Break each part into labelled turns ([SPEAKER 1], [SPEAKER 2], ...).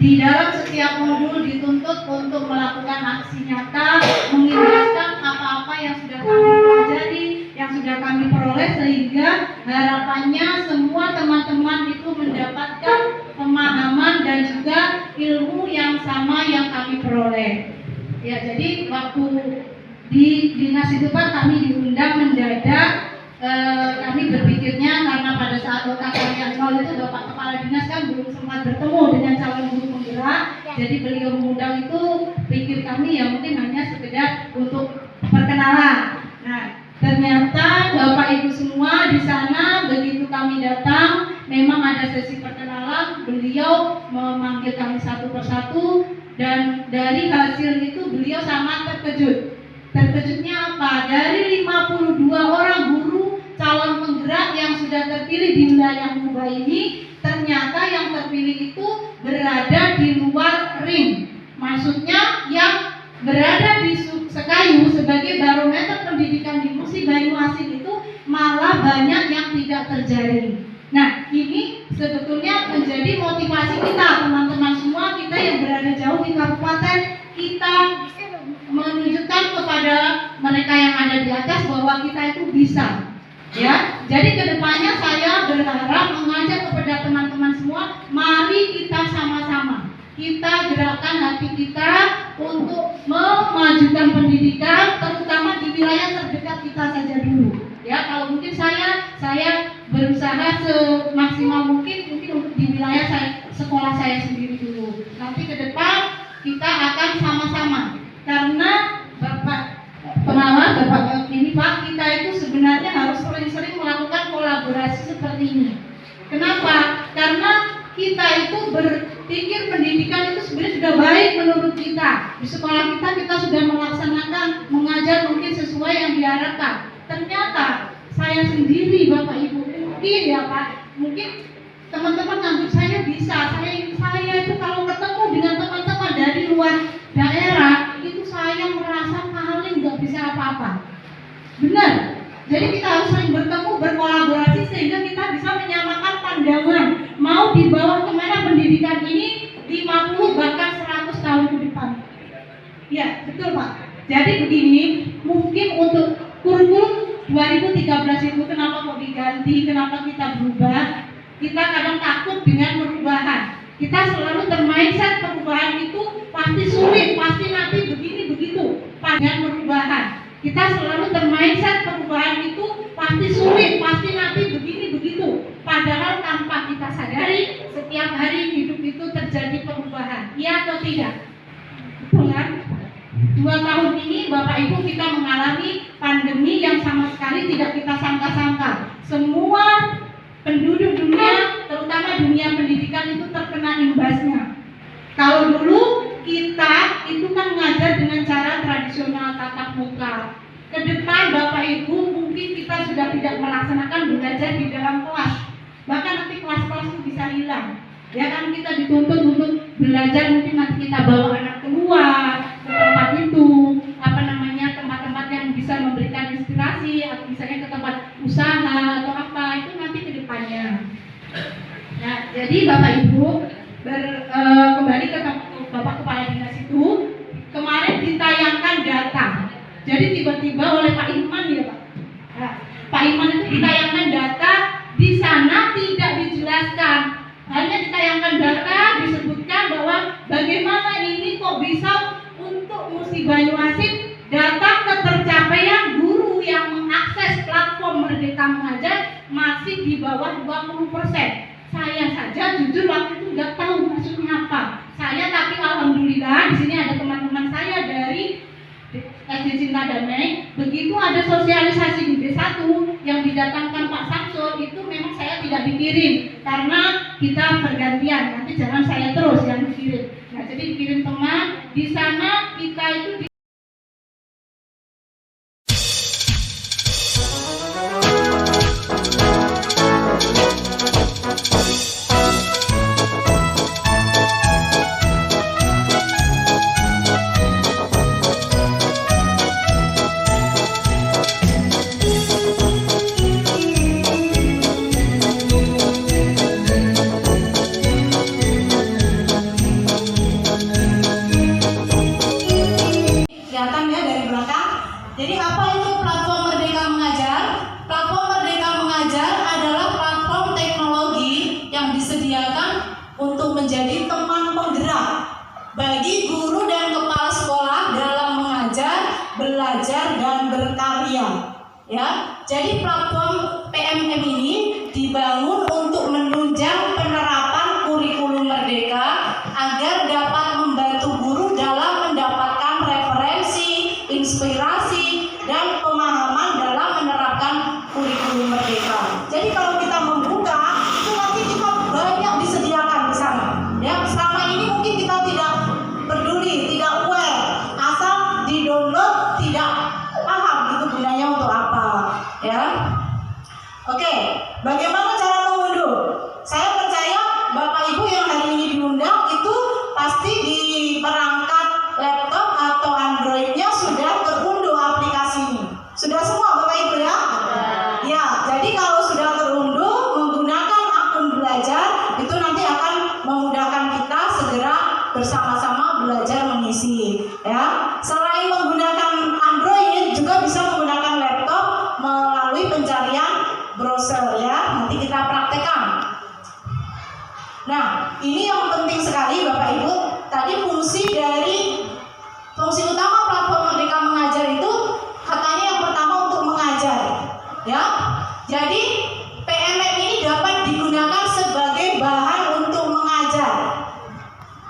[SPEAKER 1] Di dalam setiap modul dituntut untuk melakukan aksi nyata, mengingatkan apa-apa yang sudah kami pelajari, yang sudah kami peroleh, sehingga harapannya semua teman-teman itu mendapatkan pemahaman dan juga ilmu yang sama yang kami peroleh. Ya, jadi waktu di dinas itu Pak, kami diundang mendadak. Kami berpikirnya karena pada saat lokasi yang nol itu Bapak Kepala Dinas kan belum sempat bertemu dengan calon guru penggerak, jadi beliau mengundang itu pikir kami ya mungkin hanya sekedar untuk perkenalan. Nah, ternyata Bapak Ibu semua di sana begitu kami datang, memang ada sesi perkenalan, beliau memanggil kami satu persatu dan dari hasil itu beliau sangat terkejut. Terkejutnya apa? Dari 52 orang guru calon penggerak yang sudah terpilih di wilayah Muba ini, ternyata yang terpilih itu berada di luar ring. Maksudnya yang berada di Sekayu sebagai barometer pendidikan di Musi Banyuasin itu malah banyak yang tidak terjadi. Nah, ini sebetulnya menjadi motivasi kita teman-teman semua, kita yang berada jauh di kabupaten, kita menunjukkan kepada mereka yang ada di atas bahwa kita itu bisa. Ya, jadi kedepannya saya berharap mengajak kepada teman-teman semua, mari kita sama-sama kita gerakkan hati kita untuk memajukan pendidikan, terutama di wilayah terdekat kita saja dulu. Ya, kalau mungkin saya berusaha semaksimal mungkin untuk di wilayah sekolah saya sendiri dulu. Nanti ke depan kita akan sama-sama, karena Bapak pengawas, Bapak ini Pak, kita itu sebenarnya harus sering-sering melakukan kolaborasi seperti ini. Kenapa? Karena kita itu berpikir pendidikan itu sebenarnya sudah baik menurut kita. Di sekolah kita sudah melaksanakan mengajar mungkin sesuai yang diharapkan. Ternyata saya sendiri Bapak Ibu mungkin ya Pak, mungkin teman-teman anggap saya bisa. Saya itu kalau ketemu dengan teman-teman dari luar daerah itu saya merasa paling nggak bisa apa-apa. Benar. Jadi kita harus sering bertemu, berkolaborasi sehingga kita bisa menyamakan pandangan. Mau dibawa kemana pendidikan ini 50 bahkan 100 tahun ke depan. Ya, betul Pak. Jadi begini, mungkin untuk kurikulum 2013 itu kenapa kok diganti, kenapa kita berubah? Kita kadang takut dengan perubahan. Kita selalu termindset perubahan itu pasti sulit, pasti nanti begini begitu. Dengan perubahan, kita selalu termindset perubahan itu pasti sulit, pasti nanti begini begitu. Padahal tanpa kita sadari, setiap hari hidup itu terjadi perubahan. Iya atau tidak? Betul kan? 2 tahun ini Bapak Ibu kita mengalami pandemi yang sama sekali tidak kita sangka-sangka. Semua penduduk dunia, terutama dunia pendidikan itu terkena imbasnya. Kalau dulu kita itu kan mengajar dengan cara tradisional tatap muka. Ke depan Bapak Ibu mungkin kita sudah tidak melaksanakan belajar di dalam kelas. Bahkan nanti kelas-kelas itu bisa hilang. Ya kan kita dituntut untuk belajar, mungkin nanti kita bawa anak keluar ke tempat itu, tempat-tempat yang bisa memberikan inspirasi, atau misalnya ke tempat usaha atau apa, itu nanti ke depannya. Nah, jadi Bapak Ibu kembali ke Bapak Kepala Dinas itu, kemarin ditayangkan data. Jadi tiba-tiba oleh Pak Iman ya Pak. Nah, Pak Iman itu ditayangkan data, di sana tidak dijelaskan. Hanya ditayangkan data, disebutkan bahwa bagaimana ini kok bisa untuk Musi Banyuasin data ketercapaian guru yang mengakses platform Merdeka Mengajar masih di bawah 20%. Saya saja jujur waktu itu nggak tahu maksudnya apa. Tapi alhamdulillah di sini ada teman-teman saya dari SD Cinta Damai. Begitu ada sosialisasi di B1 yang didatangkan Pak Samsul, itu memang saya tidak dikirim karena kita bergantian. Nanti jangan saya terus yang dikirim. Nah, jadi dikirim teman. Di sana kita itu bagi guru dan kepala sekolah dalam mengajar, belajar, dan berkarya. Ya, jadi platform PMM ini dibangun untuk menunjang penerapan kurikulum merdeka agar dapat membantu guru dalam mendapatkan
[SPEAKER 2] di-download tidak paham itu gunanya untuk apa, ya. Oke, bagaimana cara mengunduh? Saya percaya Bapak Ibu yang hari ini diundang itu pasti di perangkat laptop atau Androidnya sudah terunduh aplikasi ini. Sudah semua Bapak Ibu ya? Ya, jadi kalau sudah terunduh menggunakan akun belajar itu nanti akan memudahkan kita segera bersama-sama belajar mengisi, ya. Selain menggunakan Android juga bisa menggunakan laptop melalui pencarian browser, ya. Nanti kita praktekkan. Nah, ini yang penting sekali Bapak Ibu. Tadi fungsi utama platform Merdeka Mengajar itu katanya yang pertama untuk mengajar, ya. Jadi PMM ini dapat digunakan sebagai bahan untuk mengajar.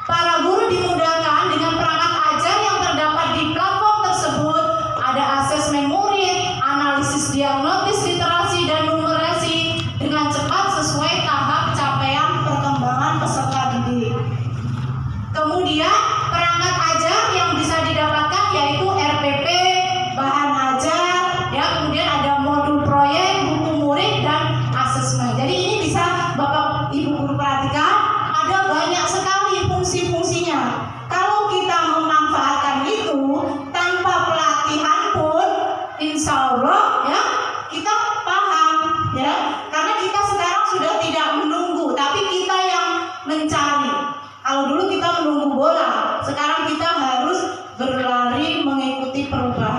[SPEAKER 2] Para guru dimudahkan dengan perangkat ajar yang terdapat di platform tersebut. Ada asesmen murid, analisis diagnosis literasi dan numerasi dengan cepat sesuai tahap capaian perkembangan peserta didik. Kemudian perangkat ajar yang bisa didapatkan yaitu RPP, bahan ajar, ya. Kemudian ada modul proyek, buku murid dan asesmen. Jadi ini bisa Bapak Ibu guru perhatikan, ada banyak sekali fungsi-fungsinya. Kalau kita memanfaatkan itu tanpa pelatihan pun, insya Allah ya kita paham, ya. Karena kita sekarang sudah tidak menunggu, tapi kita yang mencari. Kalau dulu kita menunggu bola, sekarang kita harus berlari mengikuti perubahan.